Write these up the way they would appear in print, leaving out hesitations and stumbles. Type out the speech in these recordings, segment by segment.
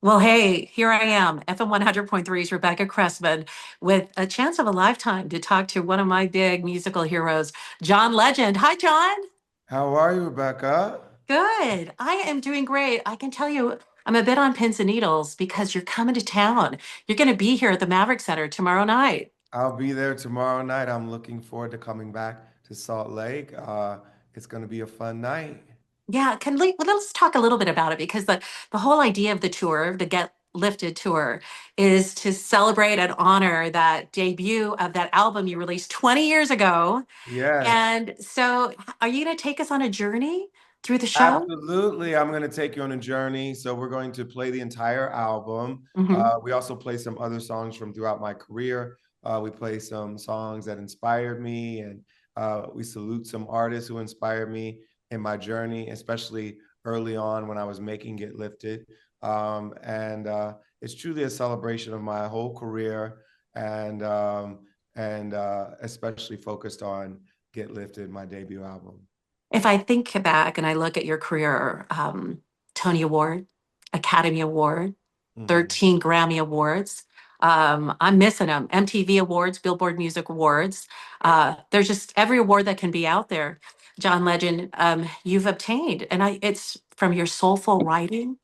Well, hey, here I am, FM 100.3's Rebecca Cressman, with a chance of a lifetime to talk to one of my big musical heroes, John Legend. Hi, John. How are you, Rebecca? Good. I am doing great. I can tell you, I'm a bit on pins and needles because you're coming to town. You're going to be here at the Maverik Center tomorrow night. I'll be there tomorrow night. I'm looking forward to coming back to Salt Lake. It's going to be a fun night. Yeah, let's talk a little bit about it because the whole idea of the tour, the Get Lifted tour, is to celebrate and honor that debut of that album you released 20 years ago. Yes, And so, are you going to take us on a journey through the show? absolutely. I'm going to take you on a journey. So we're going to play the entire album. Hmm. We also play some other songs from throughout my career. We play some songs that inspired me, and we salute some artists who inspired me in my journey, especially early on when I was making Get Lifted. And it's truly a celebration of my whole career, and especially focused on Get Lifted, my debut album. If I think back and I look at your career, Tony Award, Academy Award, Mhm. 13 Grammy Awards. I'm missing them. MTV Awards, Billboard Music Awards. There's just every award that can be out there. John Legend, you've obtained, and it's from your soulful writing,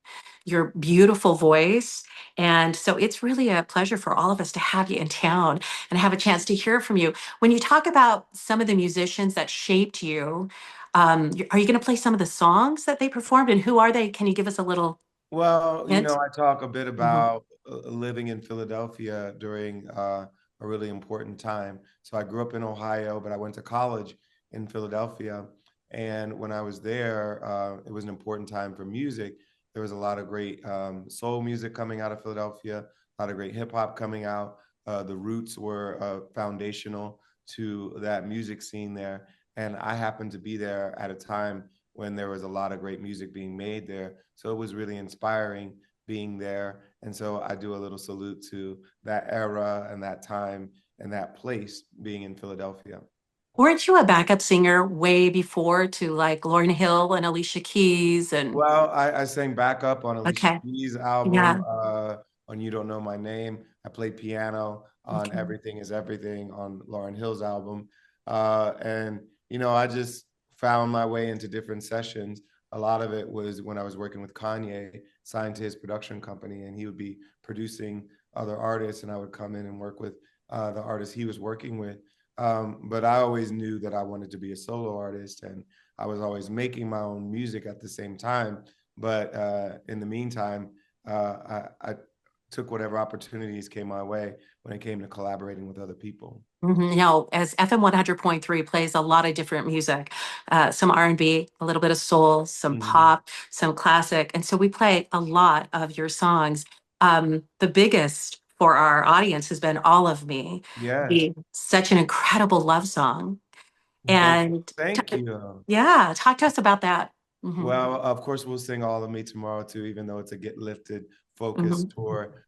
your beautiful voice. And so it's really a pleasure for all of us to have you in town and have a chance to hear from you. When you talk about some of the musicians that shaped you, are you going to play some of the songs that they performed, and who are they? Can you give us a little Well, hint? I talk a bit Mhm. about living in Philadelphia during a really important time. So I grew up in Ohio, but I went to college in Philadelphia. And when I was there, it was an important time for music. There was a lot of great soul music coming out of Philadelphia, a lot of great hip hop coming out. The Roots were foundational to that music scene there. And I happened to be there at a time when there was a lot of great music being made there. So it was really inspiring being there. And so I do a little salute to that era and that time and that place being in Philadelphia. Weren't you a backup singer way before to like Lauryn Hill and Alicia Keys and Well, I sang backup on Alicia okay. Keys' album, Yeah. on You Don't Know My Name. I played piano on Okay. Everything Is Everything on Lauryn Hill's album. And I just found my way into different sessions. A lot of it was when I was working with Kanye, signed to his production company, and he would be producing other artists, and I would come in and work with the artists he was working with. But I always knew that I wanted to be a solo artist, and I was always making my own music at the same time. But in the meantime, I took whatever opportunities came my way when it came to collaborating with other people. No, as FM 100.3 plays a lot of different music, some R&B, a little bit of soul, some Mhm. pop, some classic. And so we play a lot of your songs. The biggest for our audience has been All of Me, Yes. such an incredible love song. Thank, And thank you. yeah, talk to us about that. Hmm. Well, of course, we'll sing All of Me tomorrow too, even though it's a Get Lifted focused Hmm. tour.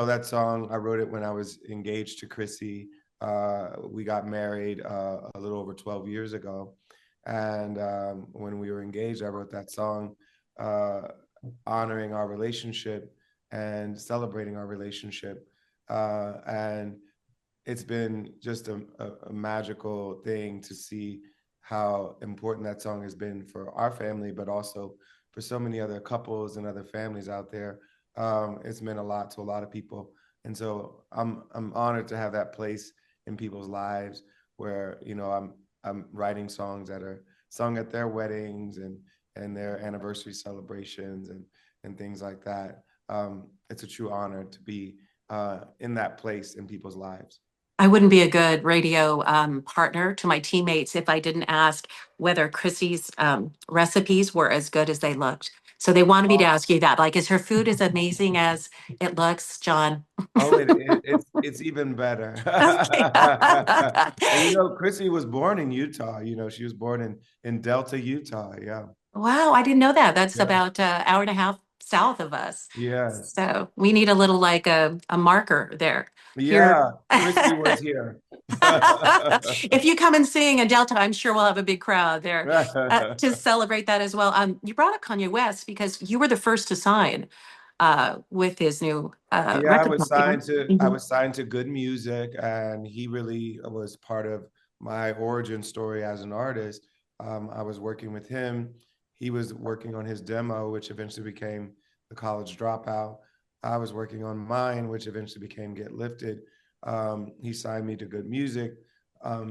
That song, I wrote it when I was engaged to Chrissy. We got married a little over 12 years ago. And when we were engaged, I wrote that song uh, honoring our relationship and celebrating our relationship. And it's been just a magical thing to see how important that song has been for our family, but also for so many other couples and other families out there. It's meant a lot to a lot of people, and so I'm honored to have that place in people's lives where I'm writing songs that are sung at their weddings and their anniversary celebrations and things like that. It's a true honor to be in that place in people's lives. I wouldn't be a good radio partner to my teammates if I didn't ask whether Chrissy's recipes were as good as they looked. So they wanted me to ask you that. Like, is her food as amazing as it looks, John? Oh, it's even better. Okay. And Chrissy was born in Utah. She was born in Delta, Utah. Yeah. Wow, I didn't know that. That's Yeah. about an hour and a half south of us. Yes. So we need a little like a marker there. Here. Yeah. Chrissy was here. If you come and sing in Delta, I'm sure we'll have a big crowd there to celebrate that as well. You brought up Kanye West because you were the first to sign with his new Yeah, record company. I Mhm. was signed to Good Music, and he really was part of my origin story as an artist. I was working with him. He was working on his demo, which eventually became The College Dropout. I was working on mine, which eventually became Get Lifted. He signed me to Good Music.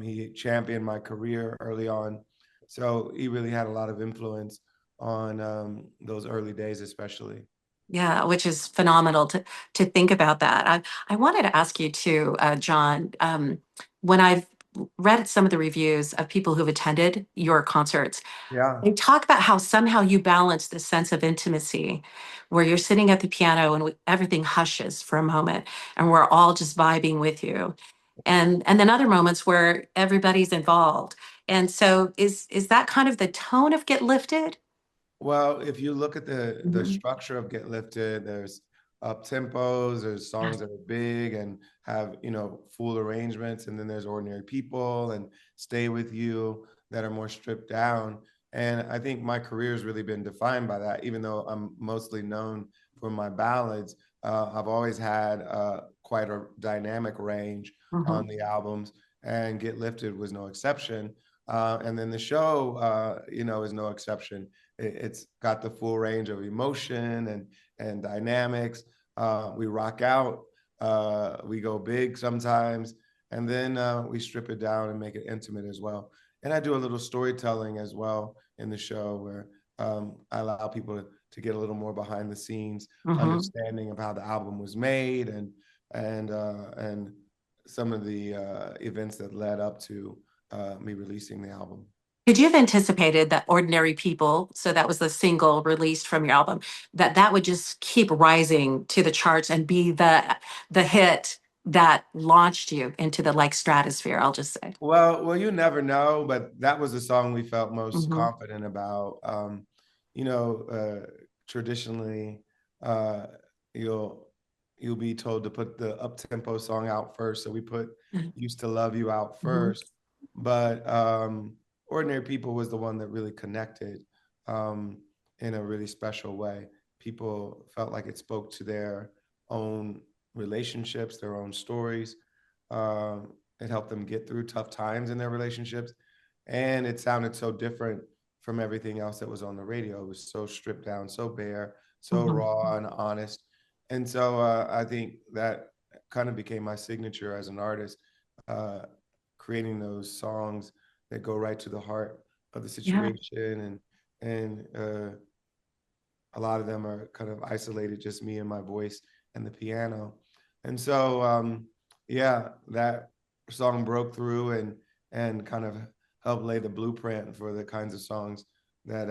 He championed my career early on. So he really had a lot of influence on those early days, especially. Yeah, which is phenomenal to think about that. I wanted to ask you too, John. When I've read some of the reviews of people who've attended your concerts, Yeah. they talk about how somehow you balance the sense of intimacy, where you're sitting at the piano and everything hushes for a moment, and we're all just vibing with you, and then other moments where everybody's involved. And so, is that kind of the tone of Get Lifted? Well, if you look at the Mhm. structure of Get Lifted, there's up tempos, there's songs that are big and have, full arrangements, and then there's Ordinary People and Stay With You that are more stripped down. And I think my career has really been defined by that, even though I'm mostly known for my ballads. I've always had quite a dynamic range on Mhm. the albums, and Get Lifted was no exception. And then the show, is no exception. It's got the full range of emotion and dynamics. We rock out, we go big sometimes, and then we strip it down and make it intimate as well. And I do a little storytelling as well in the show where I allow people to get a little more behind the scenes Mhm. understanding of how the album was made and some of the events that led up to me releasing the album. Could you have anticipated that Ordinary People, so that was the single released from your album, that that would just keep rising to the charts and be the hit that launched you into the like stratosphere, I'll just say. Well, you never know, but that was the song we felt most Hmm. confident about. You know, traditionally, uh, you'll you'll be told to put the up tempo song out first, so we put "Used to Love You" out Hmm. first. But "Ordinary People" was the one that really connected um, in a really special way. People felt like it spoke to their own relationships, their own stories. It helped them get through tough times in their relationships. And it sounded so different from everything else that was on the radio. It was so stripped down, so bare, so Hmm. raw and honest. And so I think that kind of became my signature as an artist, uh, creating those songs that go right to the heart of the Yeah. situation. And a lot of them are kind of isolated, just me and my voice and the piano. And so, yeah, that song broke through and kind of helped lay the blueprint for the kinds of songs that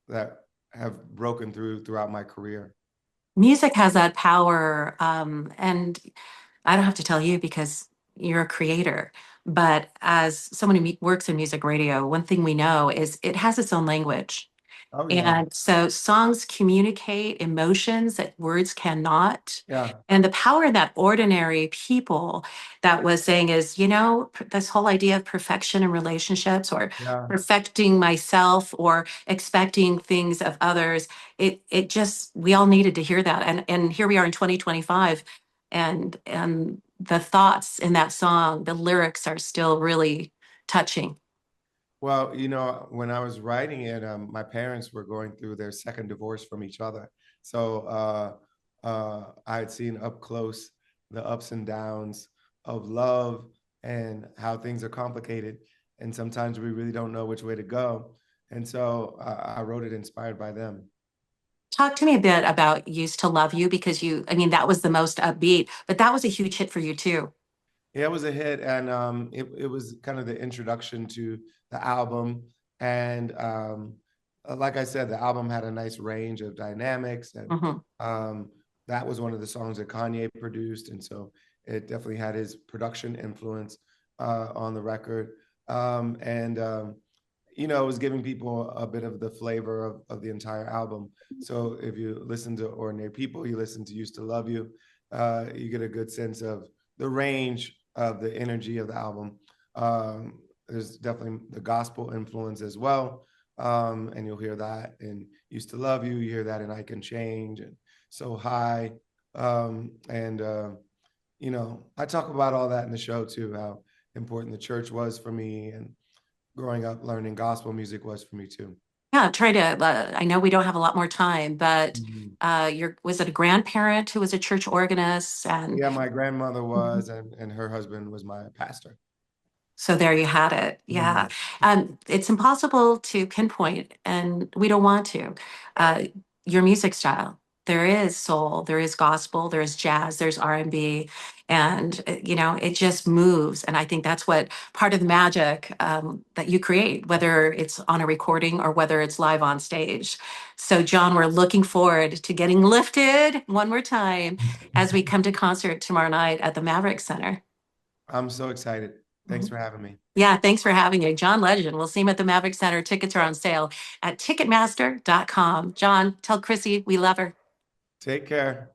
that have broken through throughout my career. Music has that power. And I don't have to tell you because you're a creator. But as someone who works in music radio, one thing we know is it has its own language. Oh yeah, And so songs communicate emotions that words cannot. yeah, And the power in that Ordinary People that was saying is, this whole idea of perfection in relationships or yeah. perfecting myself or expecting things of others. It just we all needed to hear that. And here we are in 2025 and the thoughts in that song, the lyrics are still really touching. Well, when I was writing it, my parents were going through their second divorce from each other. So I had seen up close the ups and downs of love and how things are complicated. And sometimes we really don't know which way to go. And so I wrote it inspired by them. Talk to me a bit about Used to Love You because I mean, that was the most upbeat, but that was a huge hit for you too. Yeah, it was a hit, and it was kind of the introduction to the album. And like I said, the album had a nice range of dynamics, and Hmm. um, that was one of the songs that Kanye produced, and so it definitely had his production influence on the record. And it was giving people a bit of the flavor of the entire album. So if you listen to Ordinary People, you listen to Used to Love You, you get a good sense of the range of the energy of the album. There's definitely the gospel influence as well. And you'll hear that in Used to Love You, you hear that in I Can Change and So High. I talk about all that in the show too, how important the church was for me and growing up learning gospel music was for me too. Yeah, try to, I know we don't have a lot more time, but Mhm. was it a grandparent who was a church organist? And Yeah, my grandmother Mhm. was, and her husband was my pastor. So there you had it. Yeah. Mhm. It's impossible to pinpoint, and we don't want to, uh, your music style. There is soul, there is gospel, there is jazz, there's R&B, and it just moves. And I think that's what part of the magic that you create, whether it's on a recording or whether it's live on stage. So, John, we're looking forward to getting lifted one more time as we come to concert tomorrow night at the Maverik Center. I'm so excited. Thanks Mhm. for having me. Yeah, thanks for having me. John Legend. We'll see him at the Maverik Center. Tickets are on sale at Ticketmaster.com. John, tell Chrissy we love her. Take care.